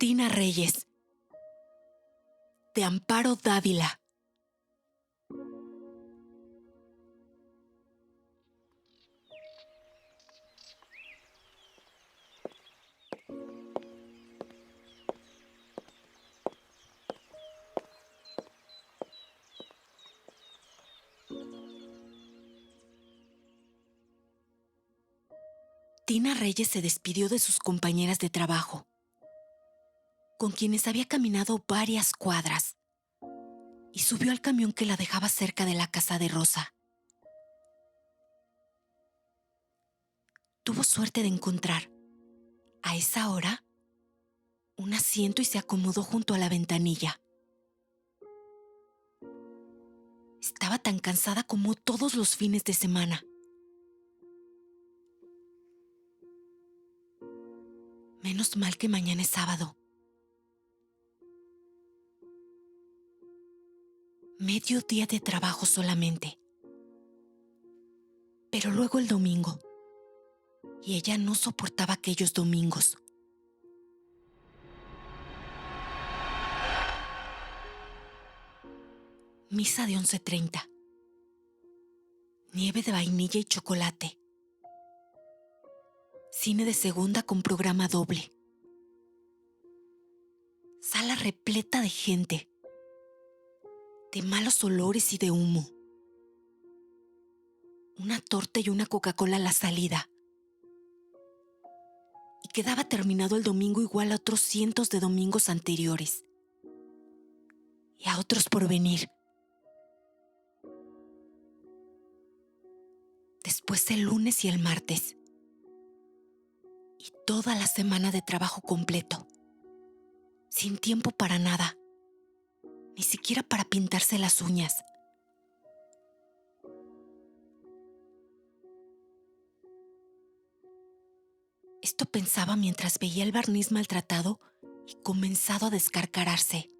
Tina Reyes, de Amparo Dávila. Tina Reyes se despidió de sus compañeras de trabajo, con quienes había caminado varias cuadras, y subió al camión que la dejaba cerca de la casa de Rosa. Tuvo suerte de encontrar, a esa hora, un asiento y se acomodó junto a la ventanilla. Estaba tan cansada como todos los fines de semana. Menos mal que mañana es sábado. Medio día de trabajo solamente. Pero luego el domingo. Y ella no soportaba aquellos domingos. Misa de 11:30. Nieve de vainilla y chocolate. Cine de segunda con programa doble. Sala repleta de gente. De malos olores y de humo. Una torta y una Coca-Cola a la salida. Y quedaba terminado el domingo igual a otros cientos de domingos anteriores. Y a otros por venir. Después el lunes y el martes. Y toda la semana de trabajo completo. Sin tiempo para nada. Ni siquiera para pintarse las uñas. Esto pensaba mientras veía el barniz maltratado y comenzado a descarcararse.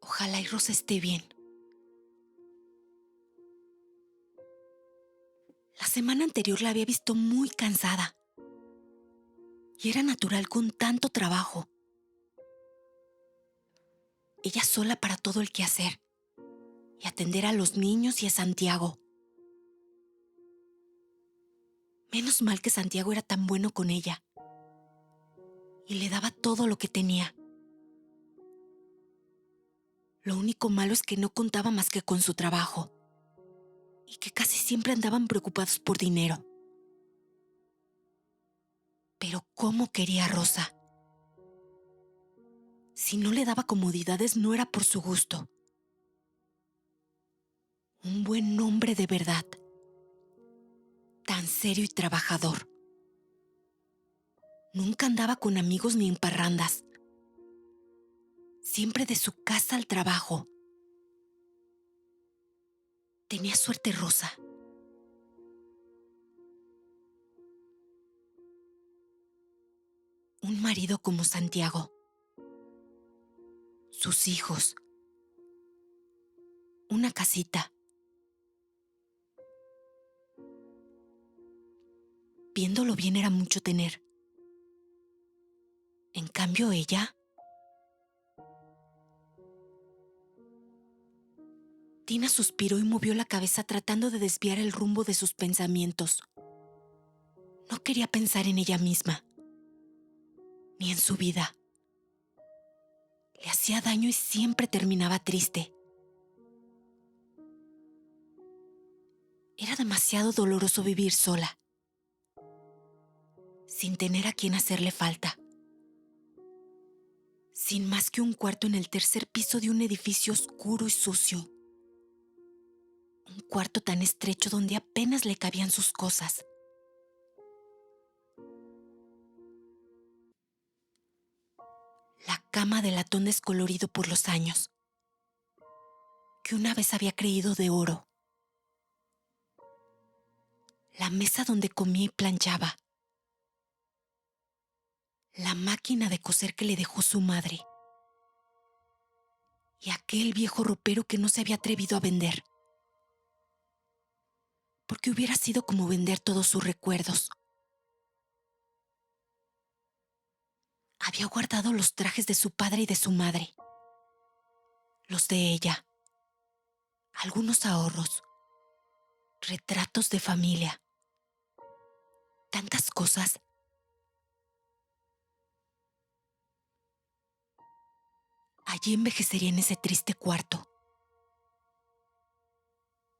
Ojalá y Rosa esté bien. La semana anterior la había visto muy cansada. Y era natural con tanto trabajo. Ella sola para todo el quehacer. Y atender a los niños y a Santiago. Menos mal que Santiago era tan bueno con ella. Y le daba todo lo que tenía. Lo único malo es que no contaba más que con su trabajo. Y que casi siempre andaban preocupados por dinero. Pero ¿cómo quería a Rosa? Si no le daba comodidades no era por su gusto. Un buen hombre de verdad. Tan serio y trabajador. Nunca andaba con amigos ni en parrandas. Siempre de su casa al trabajo. Tenía suerte Rosa. Un marido como Santiago. Sus hijos. Una casita. Viéndolo bien era mucho tener. En cambio ella... Tina suspiró y movió la cabeza tratando de desviar el rumbo de sus pensamientos. No quería pensar en ella misma, ni en su vida. Le hacía daño y siempre terminaba triste. Era demasiado doloroso vivir sola, sin tener a quien hacerle falta. Sin más que un cuarto en el tercer piso de un edificio oscuro y sucio. Un cuarto tan estrecho donde apenas le cabían sus cosas. La cama de latón descolorido por los años, que una vez había creído de oro. La mesa donde comía y planchaba. La máquina de coser que le dejó su madre. Y aquel viejo ropero que no se había atrevido a vender. Porque hubiera sido como vender todos sus recuerdos. Había guardado los trajes de su padre y de su madre, los de ella, algunos ahorros, retratos de familia, tantas cosas. Allí envejecería en ese triste cuarto,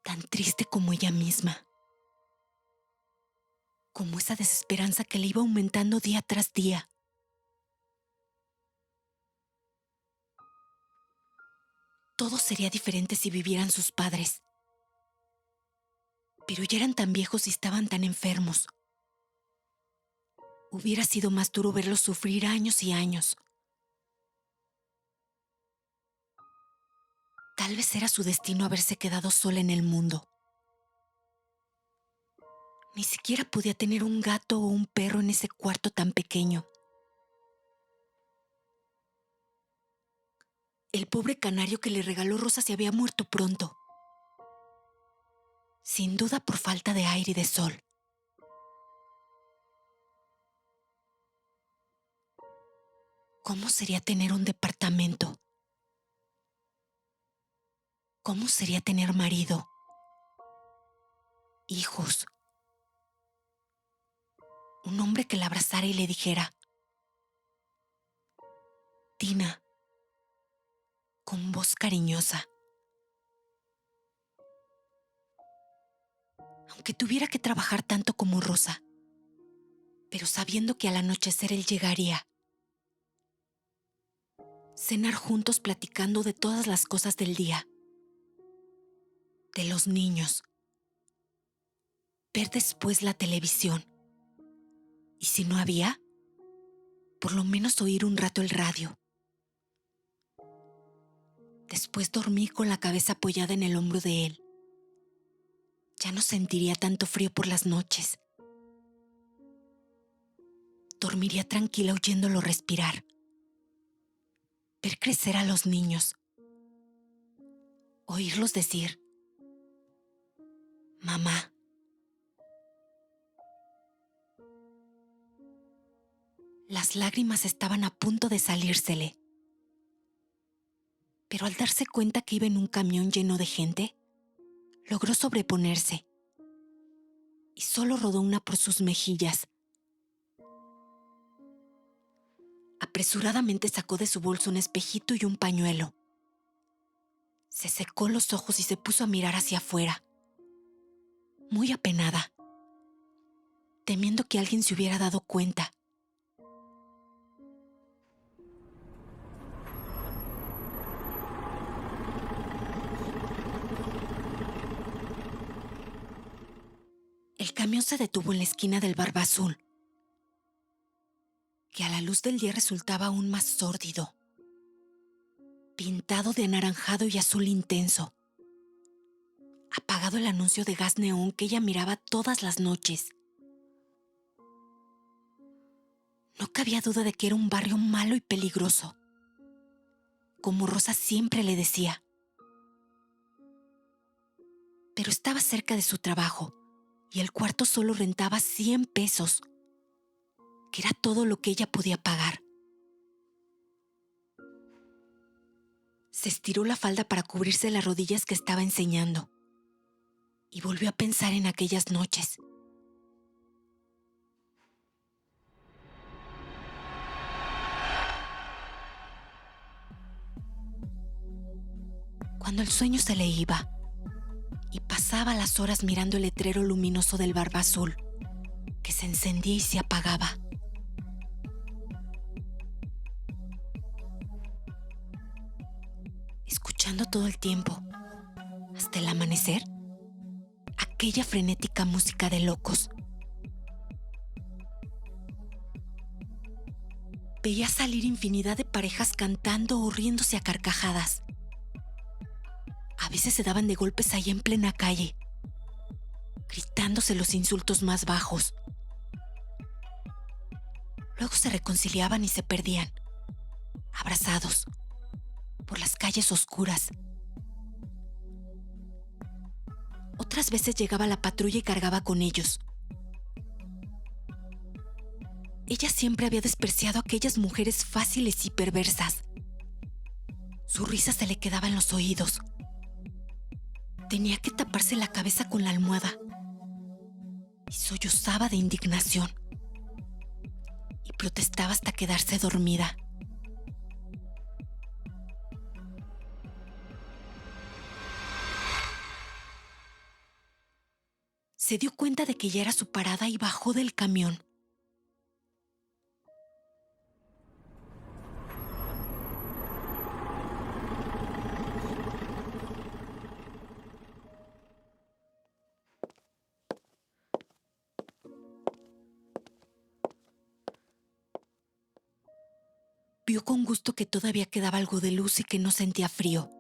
tan triste como ella misma, como esa desesperanza que le iba aumentando día tras día. Todo sería diferente si vivieran sus padres, pero ya eran tan viejos y estaban tan enfermos. Hubiera sido más duro verlos sufrir años y años. Tal vez era su destino haberse quedado sola en el mundo. Ni siquiera podía tener un gato o un perro en ese cuarto tan pequeño. El pobre canario que le regaló Rosa se había muerto pronto. Sin duda por falta de aire y de sol. ¿Cómo sería tener un departamento? ¿Cómo sería tener marido? Hijos. Un hombre que la abrazara y le dijera: Tina, con voz cariñosa. Aunque tuviera que trabajar tanto como Rosa, pero sabiendo que al anochecer él llegaría. Cenar juntos platicando de todas las cosas del día. De los niños. Ver después la televisión. Y si no había, por lo menos oír un rato el radio. Después dormir con la cabeza apoyada en el hombro de él. Ya no sentiría tanto frío por las noches. Dormiría tranquila oyéndolo respirar. Ver crecer a los niños. Oírlos decir: mamá. Las lágrimas estaban a punto de salírsele. Pero al darse cuenta que iba en un camión lleno de gente, logró sobreponerse y solo rodó una por sus mejillas. Apresuradamente sacó de su bolso un espejito y un pañuelo. Se secó los ojos y se puso a mirar hacia afuera, muy apenada, temiendo que alguien se hubiera dado cuenta. El camión se detuvo en la esquina del Barba Azul, que a la luz del día resultaba aún más sórdido, pintado de anaranjado y azul intenso. Apagado el anuncio de gas neón que ella miraba todas las noches. No cabía duda de que era un barrio malo y peligroso, como Rosa siempre le decía. Pero estaba cerca de su trabajo y el cuarto solo rentaba 100 pesos, que era todo lo que ella podía pagar. Se estiró la falda para cubrirse las rodillas que estaba enseñando y volvió a pensar en aquellas noches. Cuando el sueño se le iba y pasaba las horas mirando el letrero luminoso del Barba Azul, que se encendía y se apagaba. Escuchando todo el tiempo, hasta el amanecer, aquella frenética música de locos. Veía salir infinidad de parejas cantando o riéndose a carcajadas. A veces se daban de golpes ahí en plena calle, gritándose los insultos más bajos. Luego se reconciliaban y se perdían, abrazados, por las calles oscuras. Otras veces llegaba la patrulla y cargaba con ellos. Ella siempre había despreciado a aquellas mujeres fáciles y perversas. Su risa se le quedaba en los oídos. Tenía que taparse la cabeza con la almohada y sollozaba de indignación y protestaba hasta quedarse dormida. Se dio cuenta de que ya era su parada y bajó del camión. Vio con gusto que todavía quedaba algo de luz y que no sentía frío.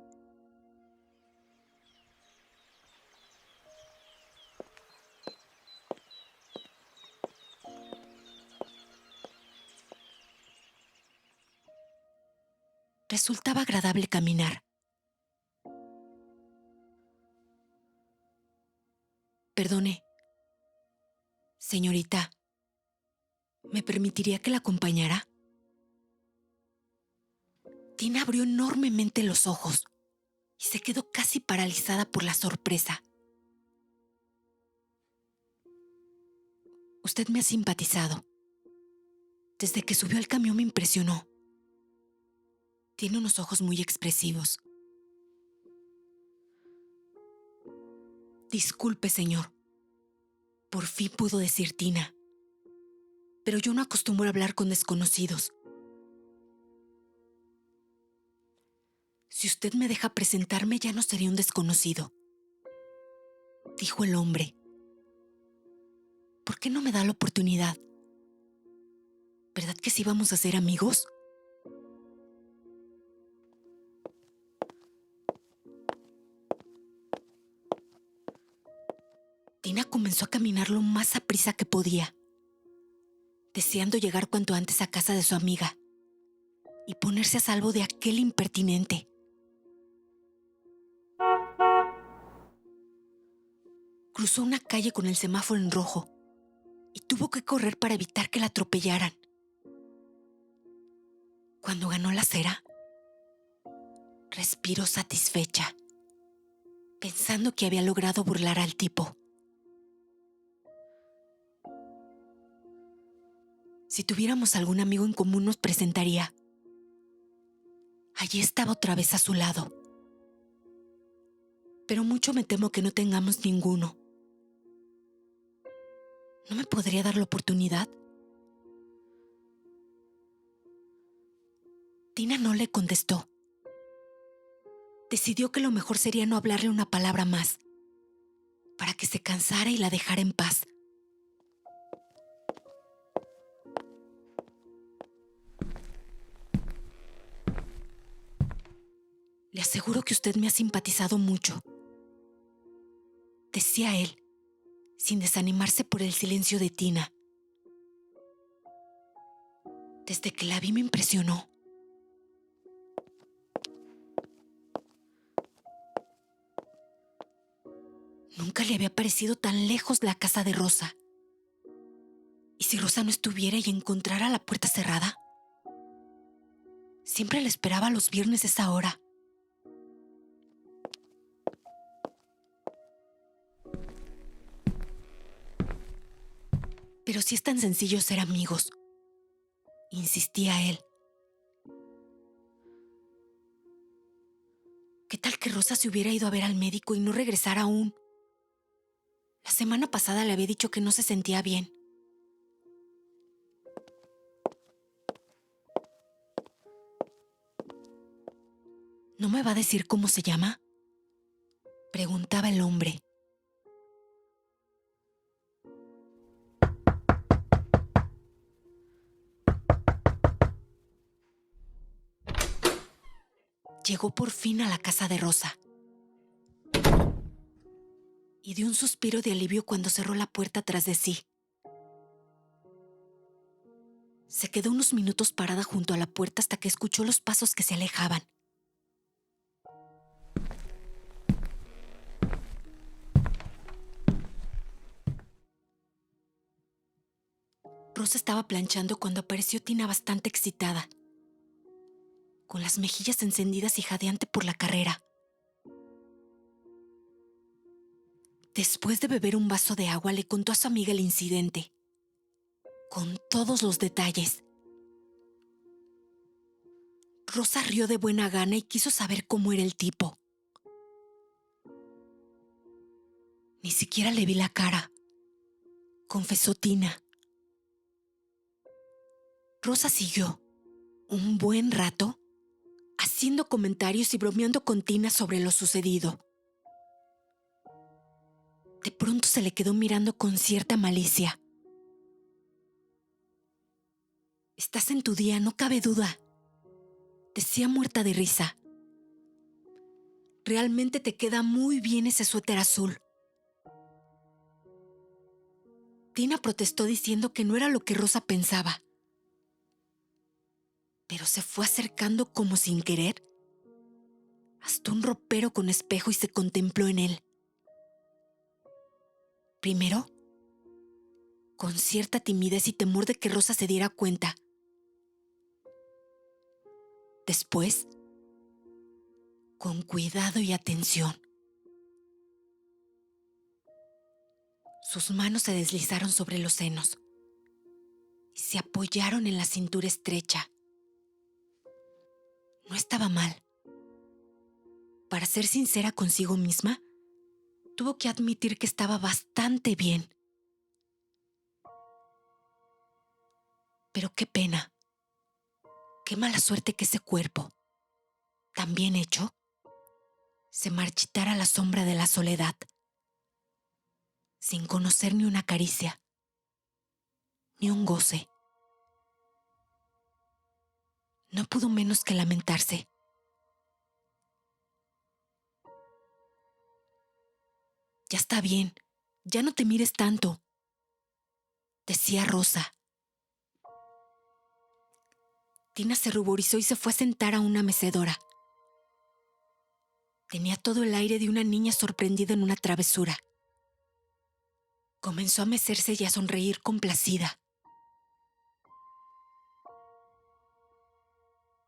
Resultaba agradable caminar. Perdone, señorita, ¿me permitiría que la acompañara? Tina abrió enormemente los ojos y se quedó casi paralizada por la sorpresa. Usted me ha simpatizado. Desde que subió al camión me impresionó. Tiene unos ojos muy expresivos. Disculpe, señor. Por fin pudo decir Tina. Pero yo no acostumbro a hablar con desconocidos. Si usted me deja presentarme, ya no sería un desconocido, dijo el hombre. ¿Por qué no me da la oportunidad? ¿Verdad que sí vamos a ser amigos? Tina comenzó a caminar lo más aprisa que podía, deseando llegar cuanto antes a casa de su amiga y ponerse a salvo de aquel impertinente. Cruzó una calle con el semáforo en rojo y tuvo que correr para evitar que la atropellaran. Cuando ganó la acera, respiró satisfecha, pensando que había logrado burlar al tipo. Si tuviéramos algún amigo en común nos presentaría. Allí estaba otra vez a su lado. Pero mucho me temo que no tengamos ninguno. ¿No me podría dar la oportunidad? Tina no le contestó. Decidió que lo mejor sería no hablarle una palabra más, para que se cansara y la dejara en paz. Le aseguro que usted me ha simpatizado mucho, decía él, sin desanimarse por el silencio de Tina. Desde que la vi me impresionó. Nunca le había parecido tan lejos la casa de Rosa. ¿Y si Rosa no estuviera y encontrara la puerta cerrada? Siempre la esperaba los viernes a esa hora. Pero si es tan sencillo ser amigos, insistía él. ¿Qué tal que Rosa se hubiera ido a ver al médico y no regresara aún? La semana pasada le había dicho que no se sentía bien. ¿No me va a decir cómo se llama?, preguntaba el hombre. Llegó por fin a la casa de Rosa y dio un suspiro de alivio cuando cerró la puerta tras de sí. Se quedó unos minutos parada junto a la puerta hasta que escuchó los pasos que se alejaban. Rosa estaba planchando cuando apareció Tina bastante excitada, con las mejillas encendidas y jadeante por la carrera. Después de beber un vaso de agua, le contó a su amiga el incidente, con todos los detalles. Rosa rió de buena gana y quiso saber cómo era el tipo. Ni siquiera le vi la cara, confesó Tina. Rosa siguió, un buen rato, haciendo comentarios y bromeando con Tina sobre lo sucedido. De pronto se le quedó mirando con cierta malicia. «Estás en tu día, no cabe duda», decía muerta de risa. «Realmente te queda muy bien ese suéter azul». Tina protestó diciendo que no era lo que Rosa pensaba. Pero se fue acercando como sin querer hasta un ropero con espejo y se contempló en él. Primero, con cierta timidez y temor de que Rosa se diera cuenta. Después, con cuidado y atención. Sus manos se deslizaron sobre los senos y se apoyaron en la cintura estrecha. No estaba mal. Para ser sincera consigo misma, tuvo que admitir que estaba bastante bien. Pero qué pena, qué mala suerte que ese cuerpo, tan bien hecho, se marchitara a la sombra de la soledad, sin conocer ni una caricia, ni un goce. No pudo menos que lamentarse. «Ya está bien, ya no te mires tanto», decía Rosa. Tina se ruborizó y se fue a sentar a una mecedora. Tenía todo el aire de una niña sorprendida en una travesura. Comenzó a mecerse y a sonreír complacida.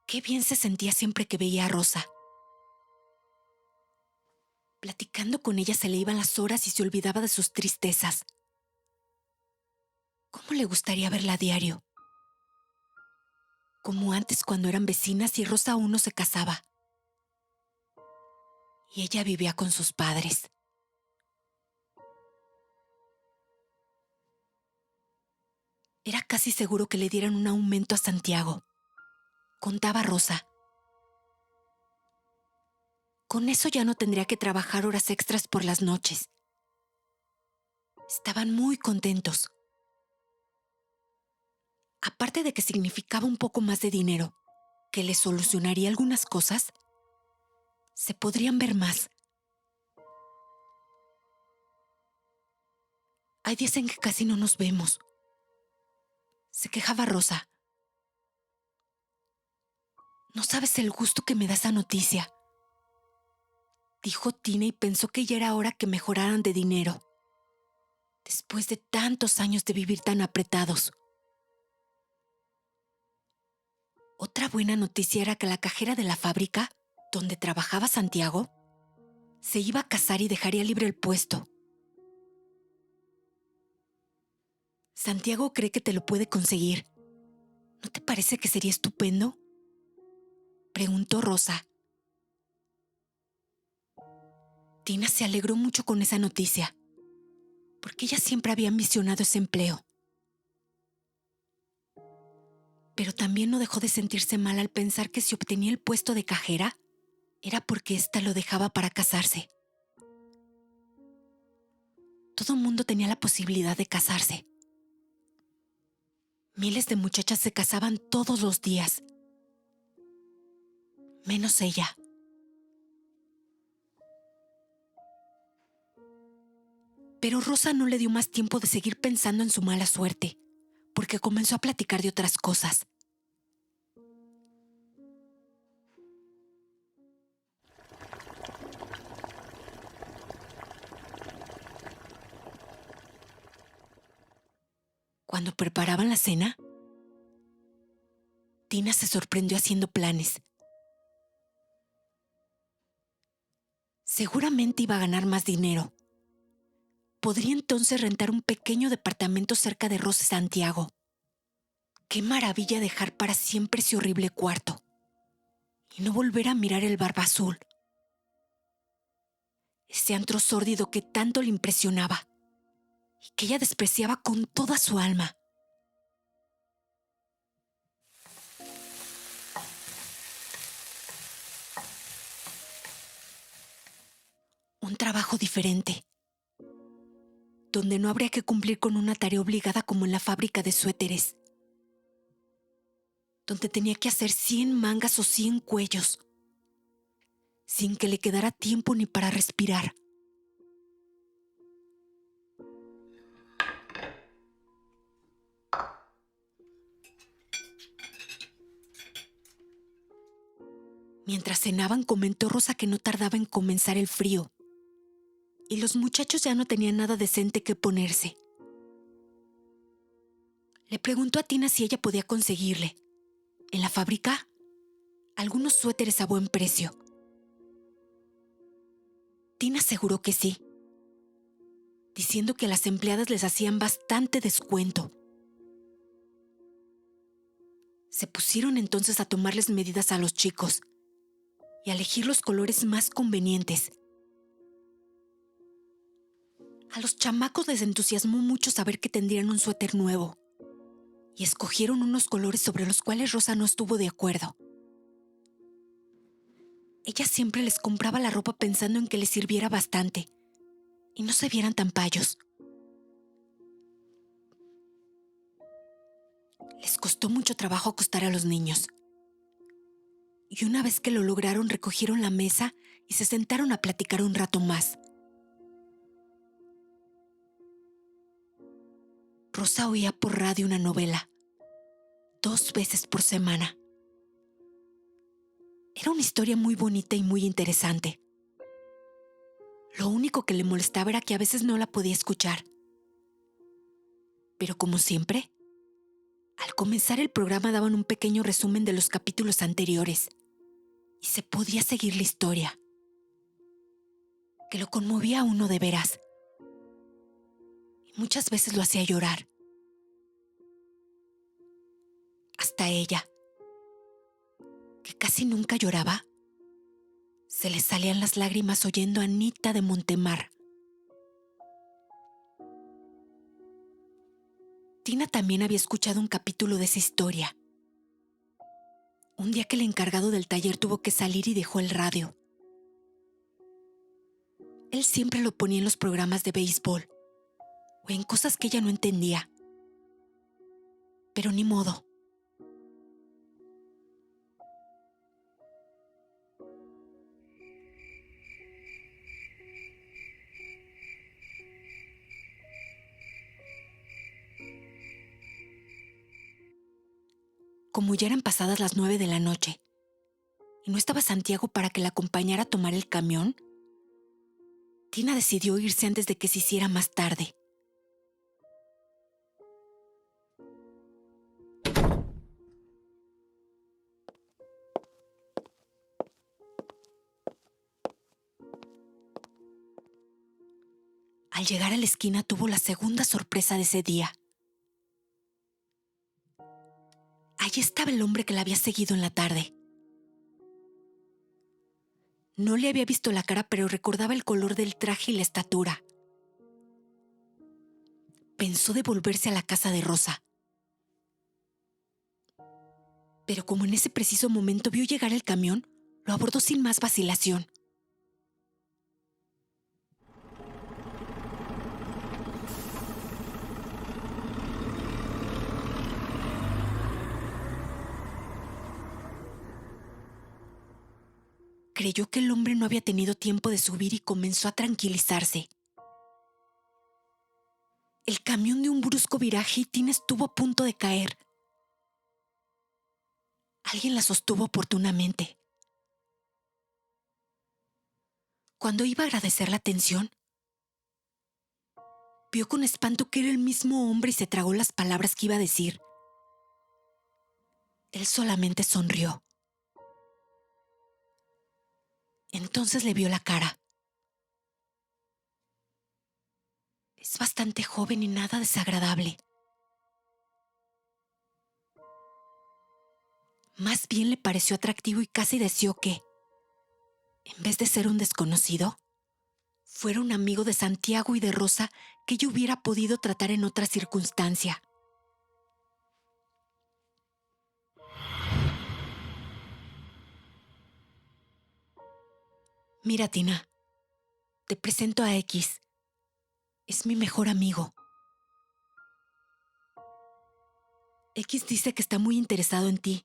Qué bien se sentía siempre que veía a Rosa. Platicando con ella se le iban las horas y se olvidaba de sus tristezas. ¿Cómo le gustaría verla a diario? Como antes cuando eran vecinas y Rosa aún no se casaba. Y ella vivía con sus padres. Era casi seguro que le dieran un aumento a Santiago, contaba Rosa. Con eso ya no tendría que trabajar horas extras por las noches. Estaban muy contentos. Aparte de que significaba un poco más de dinero, que les solucionaría algunas cosas, se podrían ver más. Hay días en que casi no nos vemos, se quejaba Rosa. No sabes el gusto que me da esa noticia, dijo Tina y pensó que ya era hora que mejoraran de dinero, después de tantos años de vivir tan apretados. Otra buena noticia era que la cajera de la fábrica, donde trabajaba Santiago, se iba a casar y dejaría libre el puesto. Santiago cree que te lo puede conseguir. ¿No te parece que sería estupendo?, preguntó Rosa. Tina se alegró mucho con esa noticia, porque ella siempre había ambicionado ese empleo. Pero también no dejó de sentirse mal al pensar que si obtenía el puesto de cajera, era porque ésta lo dejaba para casarse. Todo el mundo tenía la posibilidad de casarse. Miles de muchachas se casaban todos los días, menos ella. Pero Rosa no le dio más tiempo de seguir pensando en su mala suerte, porque comenzó a platicar de otras cosas. Cuando preparaban la cena, Tina se sorprendió haciendo planes. Seguramente iba a ganar más dinero. Podría entonces rentar un pequeño departamento cerca de Rosa Santiago. Qué maravilla dejar para siempre ese horrible cuarto y no volver a mirar el Barba Azul. Ese antro sórdido que tanto le impresionaba y que ella despreciaba con toda su alma. Un trabajo diferente, donde no habría que cumplir con una tarea obligada como en la fábrica de suéteres, donde tenía que hacer 100 mangas o 100 cuellos, sin que le quedara tiempo ni para respirar. Mientras cenaban, comentó Rosa que no tardaba en comenzar el frío, y los muchachos ya no tenían nada decente que ponerse. Le preguntó a Tina si ella podía conseguirle, en la fábrica, algunos suéteres a buen precio. Tina aseguró que sí, diciendo que las empleadas les hacían bastante descuento. Se pusieron entonces a tomarles medidas a los chicos y a elegir los colores más convenientes. A los chamacos les entusiasmó mucho saber que tendrían un suéter nuevo y escogieron unos colores sobre los cuales Rosa no estuvo de acuerdo. Ella siempre les compraba la ropa pensando en que les sirviera bastante y no se vieran tan payos. Les costó mucho trabajo acostar a los niños. Y una vez que lo lograron, recogieron la mesa y se sentaron a platicar un rato más. Rosa oía por radio una novela, 2 veces por semana. Era una historia muy bonita y muy interesante. Lo único que le molestaba era que a veces no la podía escuchar. Pero como siempre, al comenzar el programa daban un pequeño resumen de los capítulos anteriores y se podía seguir la historia, que lo conmovía a uno de veras. Y muchas veces lo hacía llorar. Hasta ella, que casi nunca lloraba, se le salían las lágrimas oyendo a Anita de Montemar. Tina también había escuchado un capítulo de esa historia. Un día que el encargado del taller tuvo que salir y dejó el radio. Él siempre lo ponía en los programas de béisbol o en cosas que ella no entendía. Pero ni modo. Como ya eran pasadas las 9 de la noche y no estaba Santiago para que la acompañara a tomar el camión, Tina decidió irse antes de que se hiciera más tarde. Al llegar a la esquina tuvo la segunda sorpresa de ese día. Allí estaba el hombre que la había seguido en la tarde. No le había visto la cara, pero recordaba el color del traje y la estatura. Pensó devolverse a la casa de Rosa. Pero como en ese preciso momento vio llegar el camión, lo abordó sin más vacilación. Creyó que el hombre no había tenido tiempo de subir y comenzó a tranquilizarse. El camión dio un brusco viraje y Tina estuvo a punto de caer. Alguien la sostuvo oportunamente. Cuando iba a agradecer la atención, Vio con espanto que era el mismo hombre y se tragó las palabras que iba a decir. Él solamente sonrió. Entonces le vio la cara. Es bastante joven y nada desagradable. Más bien le pareció atractivo y casi deseó que, en vez de ser un desconocido, fuera un amigo de Santiago y de Rosa que ella hubiera podido tratar en otra circunstancia. Mira, Tina, te presento a X. Es mi mejor amigo. X dice que está muy interesado en ti.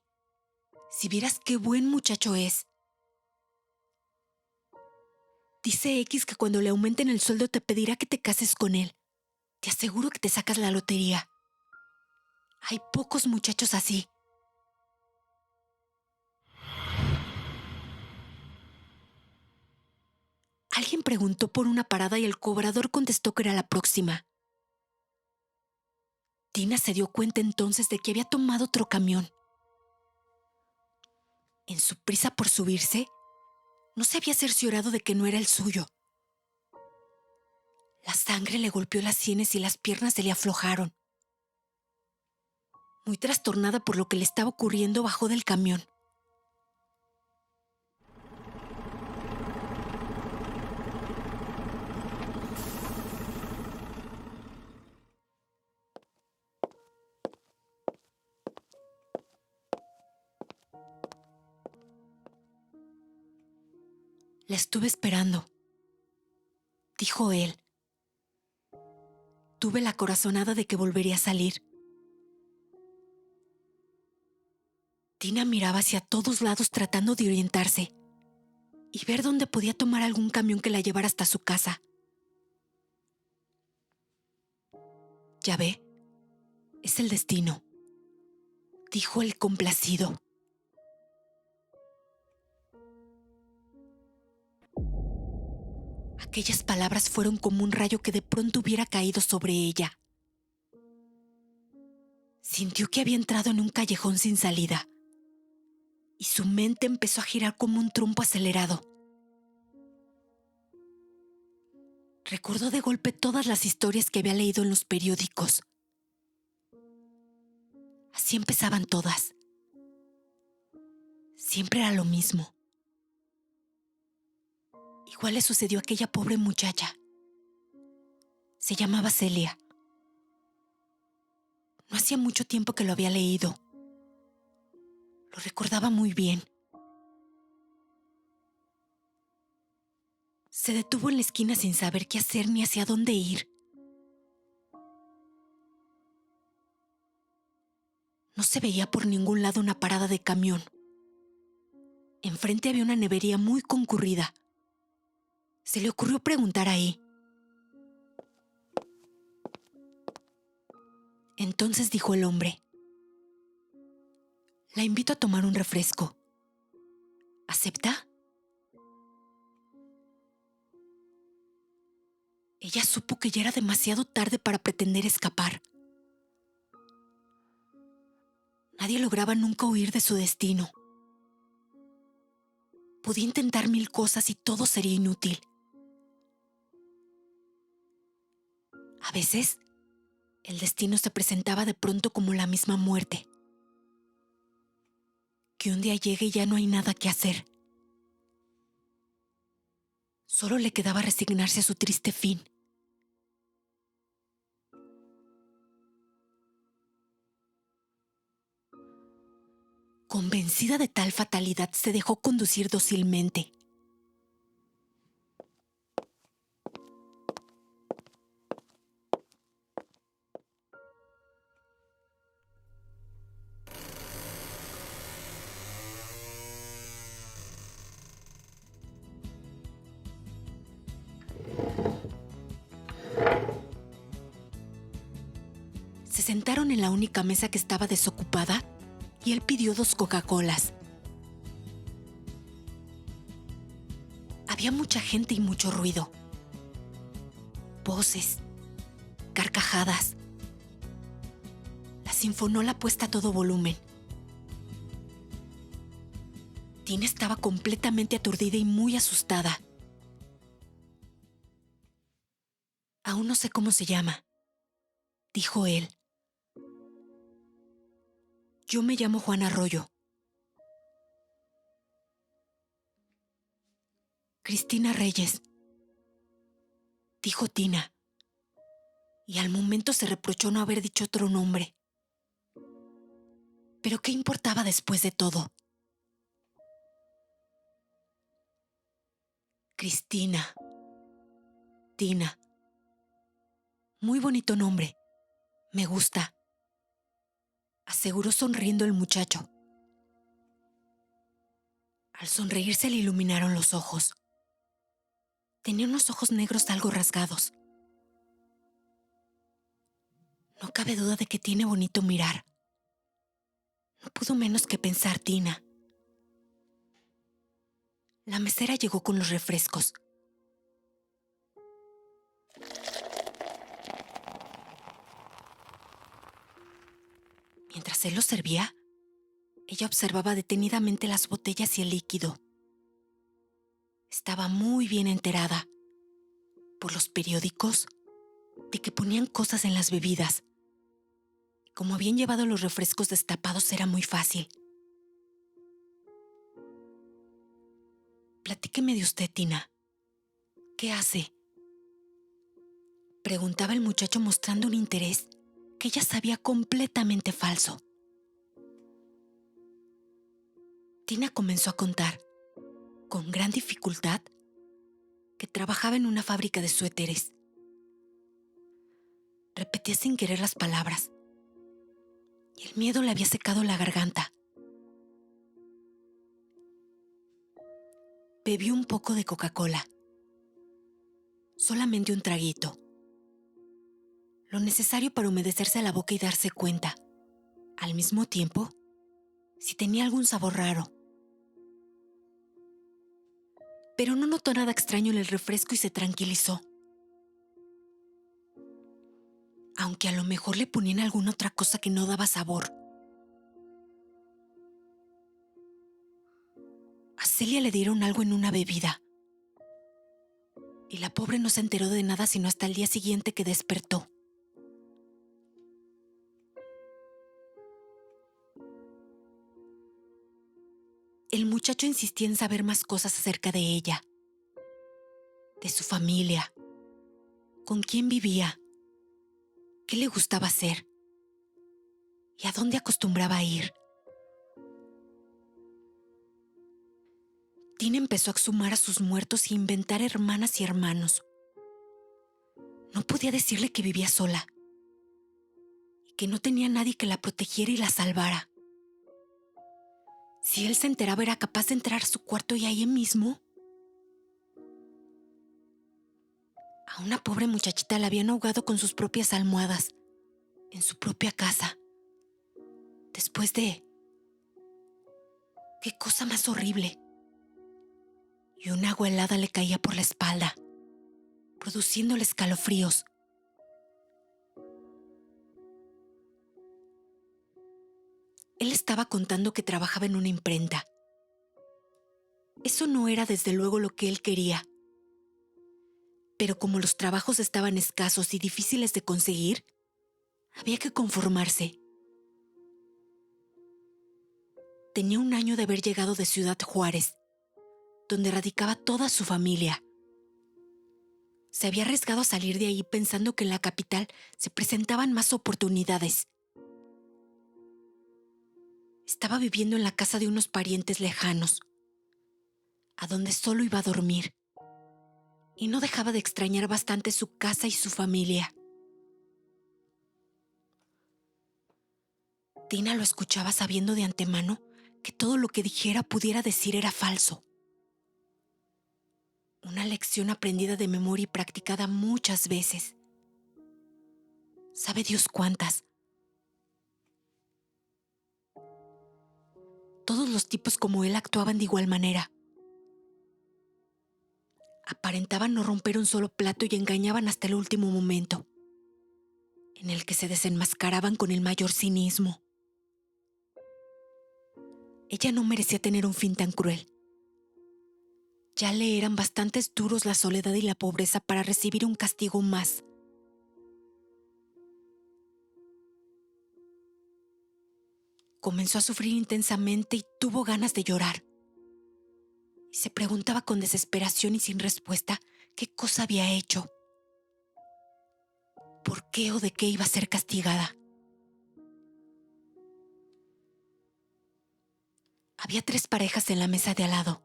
Si vieras qué buen muchacho es. Dice X que cuando le aumenten el sueldo te pedirá que te cases con él. Te aseguro que te sacas la lotería. Hay pocos muchachos así. Alguien preguntó por una parada y el cobrador contestó que era la próxima. Tina se dio cuenta entonces de que había tomado otro camión. En su prisa por subirse, no se había cerciorado de que no era el suyo. La sangre le golpeó las sienes y las piernas se le aflojaron. Muy trastornada por lo que le estaba ocurriendo, bajó del camión. La estuve esperando, dijo él. Tuve la corazonada de que volvería a salir. Tina miraba hacia todos lados tratando de orientarse y ver dónde podía tomar algún camión que la llevara hasta su casa. Ya ve, es el destino, dijo el complacido. Aquellas palabras fueron como un rayo que de pronto hubiera caído sobre ella. Sintió que había entrado en un callejón sin salida y su mente empezó a girar como un trompo acelerado. Recordó de golpe todas las historias que había leído en los periódicos. Así empezaban todas. Siempre era lo mismo. Igual le sucedió a aquella pobre muchacha. Se llamaba Celia. No hacía mucho tiempo que lo había leído. Lo recordaba muy bien. Se detuvo en la esquina sin saber qué hacer ni hacia dónde ir. No se veía por ningún lado una parada de camión. Enfrente había una nevería muy concurrida. Se le ocurrió preguntar ahí. Entonces dijo el hombre: la invito a tomar un refresco. ¿Acepta? Ella supo que ya era demasiado tarde para pretender escapar. Nadie lograba nunca huir de su destino. Podía intentar 1000 cosas y todo sería inútil. A veces, el destino se presentaba de pronto como la misma muerte. Que un día llegue y ya no hay nada que hacer. Solo le quedaba resignarse a su triste fin. Convencida de tal fatalidad, se dejó conducir dócilmente. Se sentaron en la única mesa que estaba desocupada y él pidió 2 Coca-Colas. Había mucha gente y mucho ruido. Voces, carcajadas. La sinfonola puesta a todo volumen. Tina estaba completamente aturdida y muy asustada. «Aún no sé cómo se llama», dijo él. «Yo me llamo Juan Arroyo». «Cristina Reyes», dijo Tina, y al momento se reprochó no haber dicho otro nombre. Pero ¿qué importaba después de todo? Cristina. Tina. Muy bonito nombre. Me gusta, aseguró sonriendo el muchacho. Al sonreír se le iluminaron los ojos. Tenía unos ojos negros algo rasgados. No cabe duda de que tiene bonito mirar. No pudo menos que pensar Tina. La mesera llegó con los refrescos. Mientras él los servía, ella observaba detenidamente las botellas y el líquido. Estaba muy bien enterada, por los periódicos, de que ponían cosas en las bebidas. Como habían llevado los refrescos destapados, era muy fácil. «Platíqueme de usted, Tina. ¿Qué hace?», preguntaba el muchacho mostrando un interés que ella sabía completamente falso. Tina comenzó a contar, con gran dificultad, que trabajaba en una fábrica de suéteres. Repetía sin querer las palabras, y el miedo le había secado la garganta. Bebió un poco de Coca-Cola. Solamente un traguito. Lo necesario para humedecerse la boca y darse cuenta, al mismo tiempo, si tenía algún sabor raro. Pero no notó nada extraño en el refresco y se tranquilizó. Aunque a lo mejor le ponían alguna otra cosa que no daba sabor. A Celia le dieron algo en una bebida. Y la pobre no se enteró de nada sino hasta el día siguiente que despertó. El muchacho insistía en saber más cosas acerca de ella, de su familia, con quién vivía, qué le gustaba hacer y a dónde acostumbraba a ir. Tina empezó a exhumar a sus muertos y inventar hermanas y hermanos. No podía decirle que vivía sola y que no tenía nadie que la protegiera y la salvara. Si él se enteraba, era capaz de entrar a su cuarto y ahí mismo. A una pobre muchachita la habían ahogado con sus propias almohadas, en su propia casa. Después de... ¡Qué cosa más horrible! Y un agua helada le caía por la espalda, produciéndole escalofríos. Él estaba contando que trabajaba en una imprenta. Eso no era desde luego lo que él quería. Pero como los trabajos estaban escasos y difíciles de conseguir, había que conformarse. Tenía un año de haber llegado de Ciudad Juárez, donde radicaba toda su familia. Se había arriesgado a salir de ahí pensando que en la capital se presentaban más oportunidades. Estaba viviendo en la casa de unos parientes lejanos, a donde solo iba a dormir, y no dejaba de extrañar bastante su casa y su familia. Tina lo escuchaba sabiendo de antemano que todo lo que dijera pudiera decir era falso. Una lección aprendida de memoria y practicada muchas veces. ¿Sabe Dios cuántas? Todos los tipos como él actuaban de igual manera. Aparentaban no romper un solo plato y engañaban hasta el último momento. en el que se desenmascaraban con el mayor cinismo. Ella no merecía tener un fin tan cruel. Ya le eran bastantes duros la soledad y la pobreza para recibir un castigo más. Comenzó a sufrir intensamente y tuvo ganas de llorar. Y se preguntaba con desesperación y sin respuesta qué cosa había hecho. ¿Por qué o de qué iba a ser castigada? Había 3 parejas en la mesa de al lado.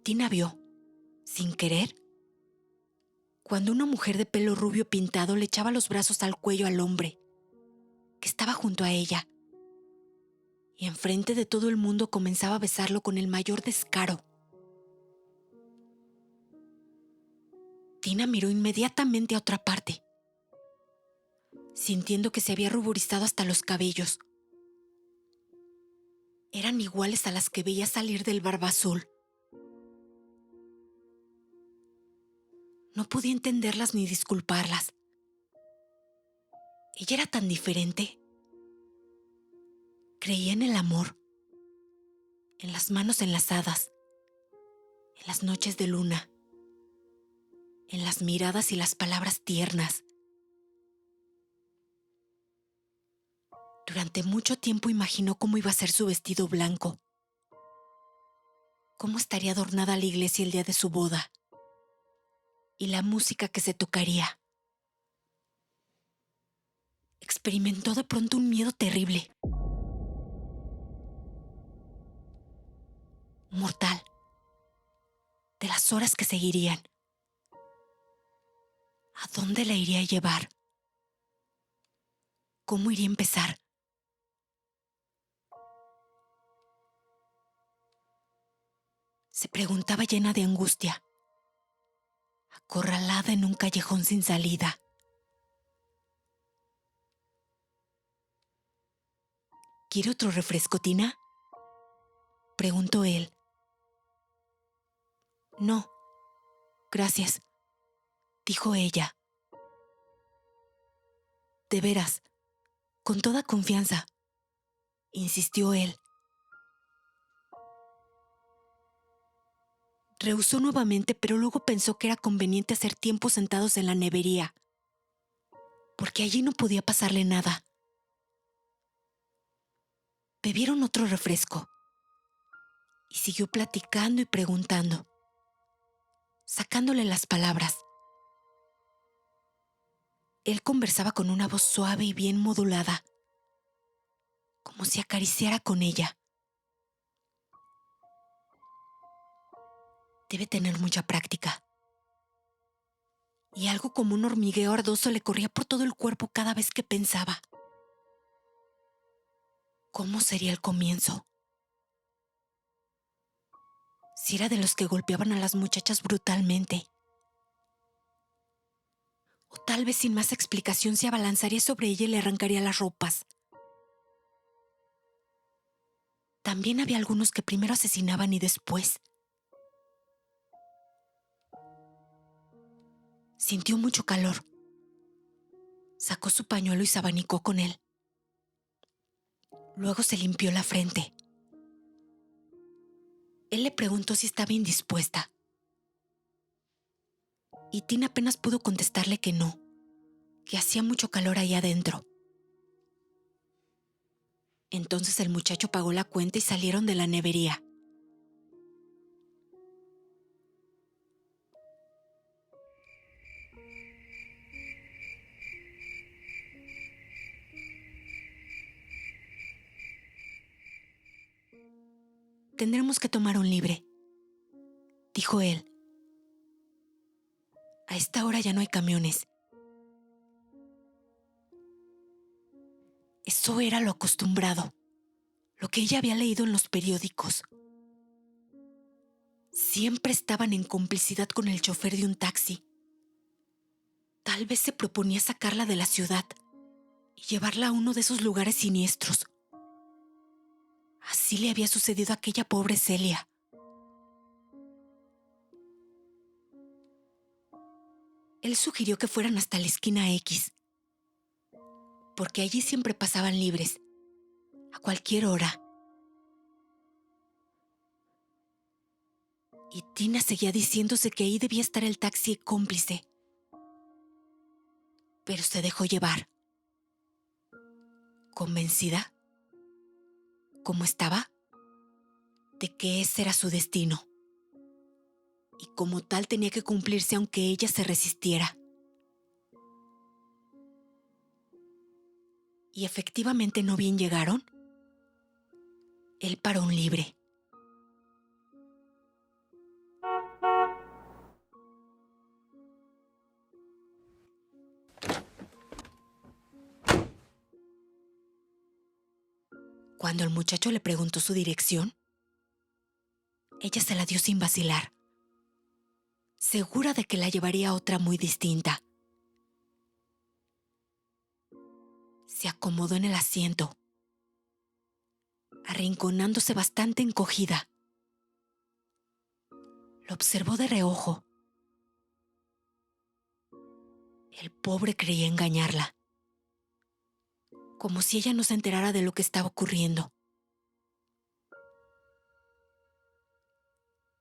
Tina vio, sin querer, cuando una mujer de pelo rubio pintado le echaba los brazos al cuello al hombre, que estaba junto a ella, y enfrente de todo el mundo comenzaba a besarlo con el mayor descaro. Tina miró inmediatamente a otra parte, sintiendo que se había ruborizado hasta los cabellos. Eran iguales a las que veía salir del Barba Azul. No podía entenderlas ni disculparlas. Ella era tan diferente. Creía en el amor, en las manos enlazadas, en las noches de luna, en las miradas y las palabras tiernas. Durante mucho tiempo imaginó cómo iba a ser su vestido blanco, cómo estaría adornada la iglesia el día de su boda, y la música que se tocaría. Experimentó de pronto un miedo terrible, mortal, de las horas que seguirían. ¿A dónde la iría a llevar? ¿Cómo iría a empezar? Se preguntaba llena de angustia, acorralada en un callejón sin salida. ¿Quiere otro refresco, Tina?, preguntó él. No, gracias, dijo ella. De veras, con toda confianza, insistió él. Rehusó nuevamente, pero luego pensó que era conveniente hacer tiempo sentados en la nevería, porque allí no podía pasarle nada. Bebieron otro refresco y siguió platicando y preguntando, sacándole las palabras. Él conversaba con una voz suave y bien modulada, como si acariciara con ella. Debe tener mucha práctica. Y algo como un hormigueo ardoso le corría por todo el cuerpo cada vez que pensaba. ¿Cómo sería el comienzo? Si era de los que golpeaban a las muchachas brutalmente. O tal vez sin más explicación se abalanzaría sobre ella y le arrancaría las ropas. También había algunos que primero asesinaban y después. Sintió mucho calor. Sacó su pañuelo y se abanicó con él. Luego se limpió la frente. Él le preguntó si estaba indispuesta. Y Tina apenas pudo contestarle que no, que hacía mucho calor ahí adentro. Entonces el muchacho pagó la cuenta y salieron de la nevería. Tendremos que tomar un libre, dijo él. A esta hora ya no hay camiones. Eso era lo acostumbrado, lo que ella había leído en los periódicos. Siempre estaban en complicidad con el chofer de un taxi. Tal vez se proponía sacarla de la ciudad y llevarla a uno de esos lugares siniestros. Así le había sucedido a aquella pobre Celia. Él sugirió que fueran hasta la esquina X, porque allí siempre pasaban libres, a cualquier hora. Y Tina seguía diciéndose que ahí debía estar el taxi cómplice. Pero se dejó llevar. Convencida, como estaba, de que ese era su destino. Y como tal tenía que cumplirse aunque ella se resistiera. Y efectivamente no bien llegaron, él paró un libre. Cuando el muchacho le preguntó su dirección, ella se la dio sin vacilar, segura de que la llevaría a otra muy distinta. Se acomodó en el asiento, arrinconándose bastante encogida. Lo observó de reojo. El pobre creía engañarla, como si ella no se enterara de lo que estaba ocurriendo.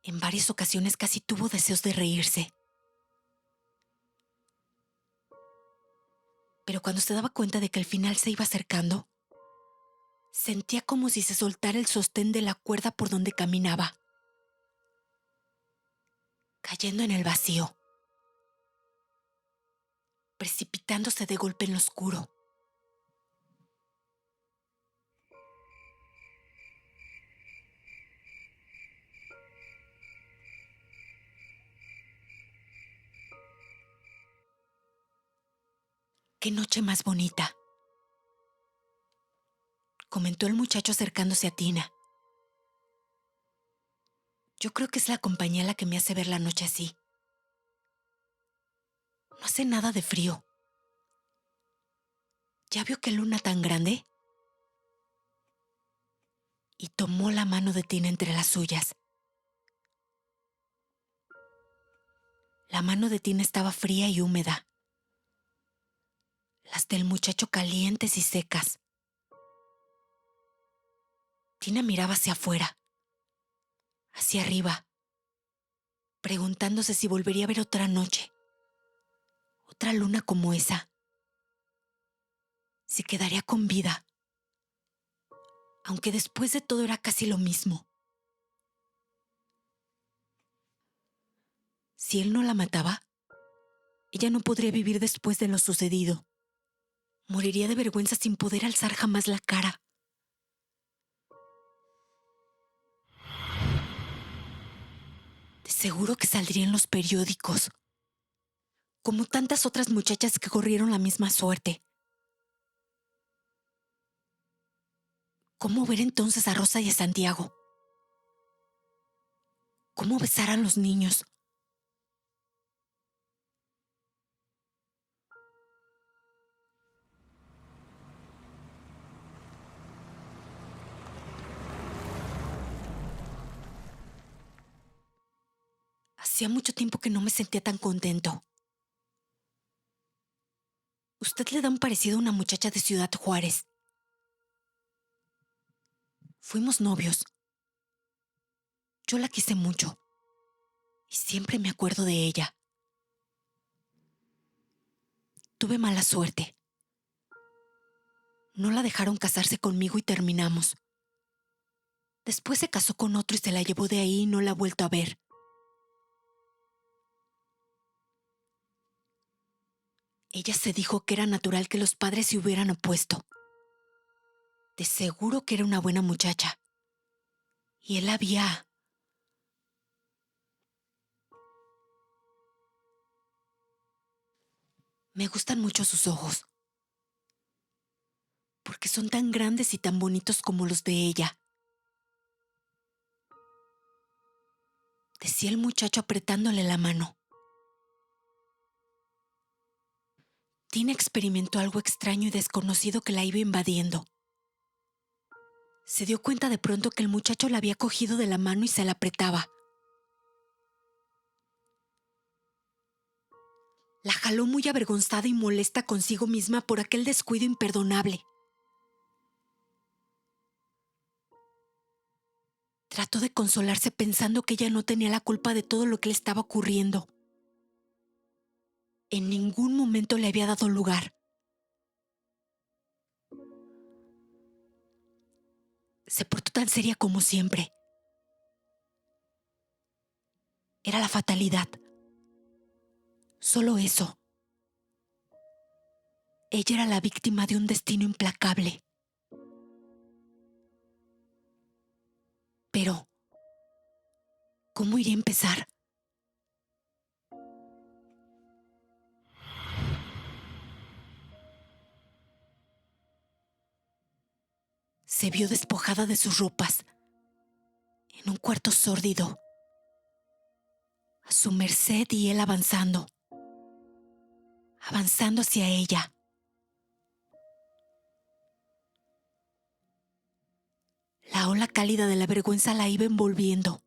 En varias ocasiones casi tuvo deseos de reírse. Pero cuando se daba cuenta de que el final se iba acercando, sentía como si se soltara el sostén de la cuerda por donde caminaba, cayendo en el vacío, precipitándose de golpe en lo oscuro. ¡Qué noche más bonita!, comentó el muchacho acercándose a Tina. Yo creo que es la compañía la que me hace ver la noche así. No hace nada de frío. ¿Ya vio qué luna tan grande? Y tomó la mano de Tina entre las suyas. La mano de Tina estaba fría y húmeda. Las del muchacho calientes y secas. Tina miraba hacia afuera, hacia arriba, preguntándose si volvería a ver otra noche, otra luna como esa. Si quedaría con vida, aunque después de todo era casi lo mismo. Si él no la mataba, ella no podría vivir después de lo sucedido. Moriría de vergüenza sin poder alzar jamás la cara. De seguro que saldría en los periódicos, como tantas otras muchachas que corrieron la misma suerte. ¿Cómo ver entonces a Rosa y a Santiago? ¿Cómo besar a los niños? Hacía mucho tiempo que no me sentía tan contento. Usted le da un parecido a una muchacha de Ciudad Juárez. Fuimos novios. Yo la quise mucho. Y siempre me acuerdo de ella. Tuve mala suerte. No la dejaron casarse conmigo y terminamos. Después se casó con otro y se la llevó de ahí y no la ha vuelto a ver. Ella se dijo que era natural que los padres se hubieran opuesto. De seguro que era una buena muchacha. Y él había... Me gustan mucho sus ojos, porque son tan grandes y tan bonitos como los de ella. Decía el muchacho apretándole la mano. Tina experimentó algo extraño y desconocido que la iba invadiendo. Se dio cuenta de pronto que el muchacho la había cogido de la mano y se la apretaba. La jaló muy avergonzada y molesta consigo misma por aquel descuido imperdonable. Trató de consolarse pensando que ella no tenía la culpa de todo lo que le estaba ocurriendo. En ningún momento le había dado lugar. Se portó tan seria como siempre. Era la fatalidad. Solo eso. Ella era la víctima de un destino implacable. Pero, ¿cómo iría a empezar? Se vio despojada de sus ropas, en un cuarto sórdido, a su merced y él avanzando hacia ella. La ola cálida de la vergüenza la iba envolviendo.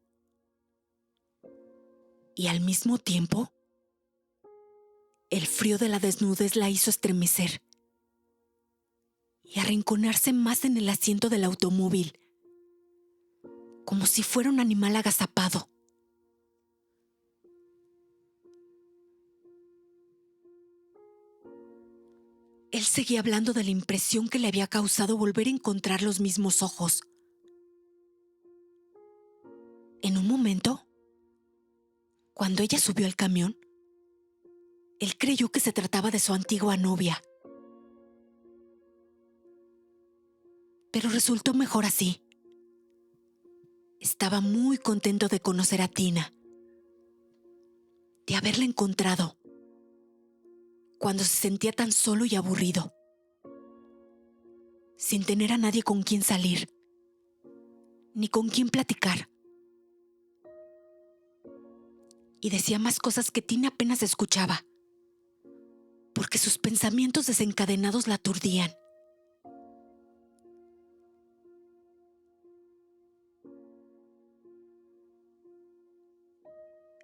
Y al mismo tiempo, el frío de la desnudez la hizo estremecer y arrinconarse más en el asiento del automóvil, como si fuera un animal agazapado. Él seguía hablando de la impresión que le había causado volver a encontrar los mismos ojos. En un momento, cuando ella subió al camión, él creyó que se trataba de su antigua novia. Pero resultó mejor así. Estaba muy contento de conocer a Tina, de haberla encontrado, cuando se sentía tan solo y aburrido, sin tener a nadie con quien salir, ni con quien platicar. Y decía más cosas que Tina apenas escuchaba, porque sus pensamientos desencadenados la aturdían.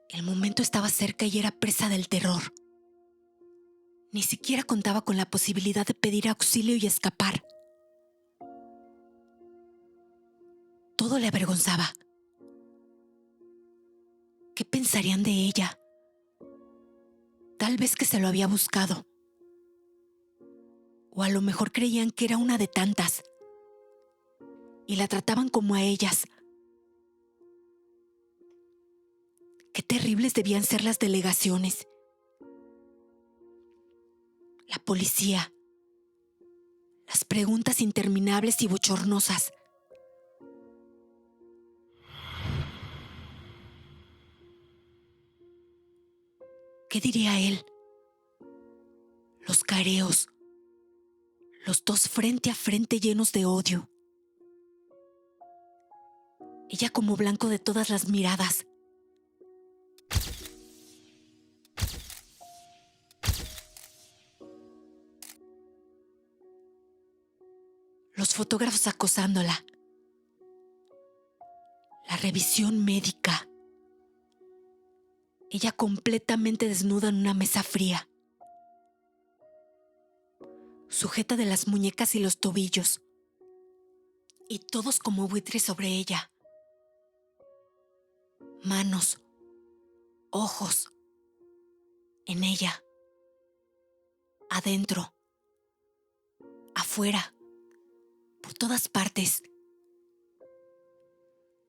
El momento estaba cerca y era presa del terror. Ni siquiera contaba con la posibilidad de pedir auxilio y escapar. Todo le avergonzaba. ¿Qué pensarían de ella? Tal vez que se lo había buscado. O a lo mejor creían que era una de tantas y la trataban como a ellas. Qué terribles debían ser las delegaciones, la policía, las preguntas interminables y bochornosas. ¿Qué diría él? Los careos, los dos frente a frente llenos de odio. Ella como blanco de todas las miradas. Los fotógrafos acosándola. La revisión médica. Ella completamente desnuda en una mesa fría, sujeta de las muñecas y los tobillos, y todos como buitres sobre ella. Manos, ojos, en ella, adentro, afuera, por todas partes.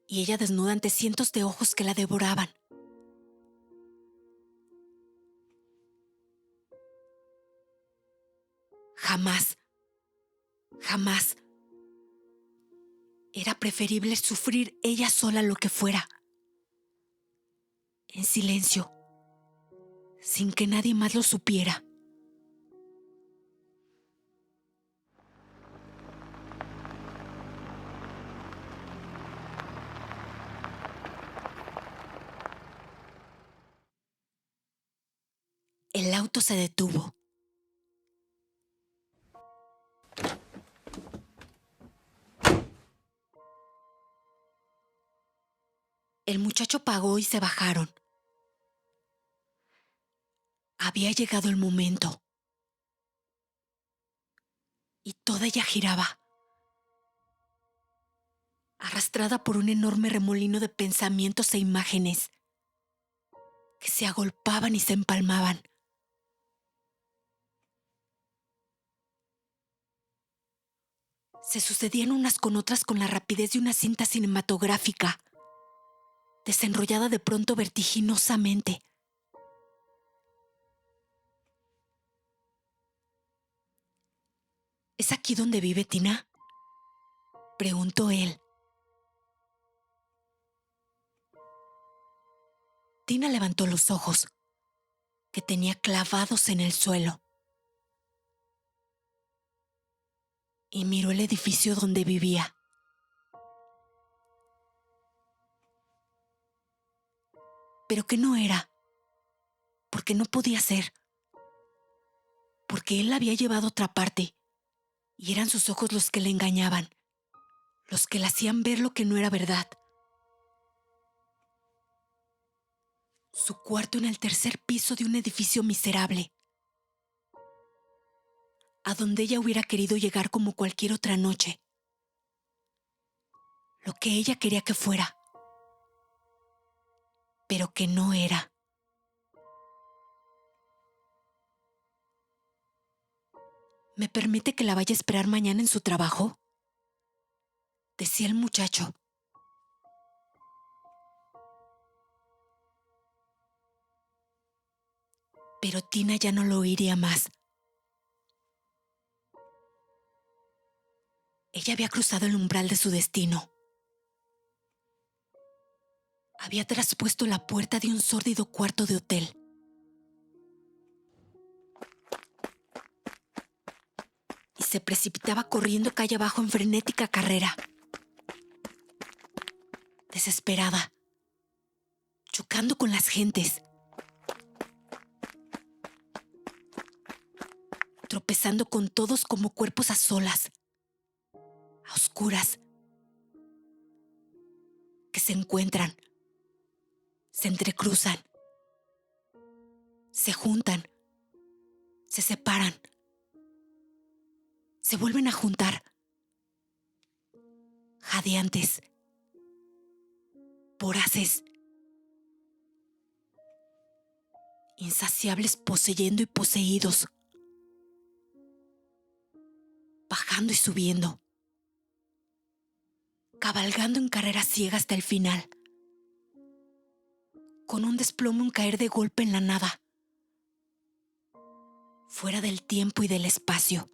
Y ella desnuda ante cientos de ojos que la devoraban. Jamás, jamás. Era preferible sufrir ella sola lo que fuera. En silencio, sin que nadie más lo supiera. El auto se detuvo. El muchacho pagó y se bajaron. Había llegado el momento. Y toda ella giraba, arrastrada por un enorme remolino de pensamientos e imágenes que se agolpaban y se empalmaban. Se sucedían unas con otras con la rapidez de una cinta cinematográfica, desenrollada de pronto vertiginosamente. ¿Es aquí donde vive Tina?, preguntó él. Tina levantó los ojos, que tenía clavados en el suelo, y miró el edificio donde vivía. Pero que no era, porque no podía ser, porque él la había llevado a otra parte, y eran sus ojos los que le engañaban, los que le hacían ver lo que no era verdad. Su cuarto en el tercer piso de un edificio miserable, a donde ella hubiera querido llegar como cualquier otra noche. Lo que ella quería que fuera, pero que no era. ¿Me permite que la vaya a esperar mañana en su trabajo?, decía el muchacho. Pero Tina ya no lo oiría más. Ella había cruzado el umbral de su destino. Había traspuesto la puerta de un sórdido cuarto de hotel. Y se precipitaba corriendo calle abajo en frenética carrera. Desesperada, chocando con las gentes, tropezando con todos como cuerpos a solas, a oscuras, que se encuentran, se entrecruzan, se juntan, se separan, se vuelven a juntar, jadeantes, voraces, insaciables, poseyendo y poseídos, bajando y subiendo, cabalgando en carrera ciega hasta el final, con un desplome, un caer de golpe en la nada, fuera del tiempo y del espacio.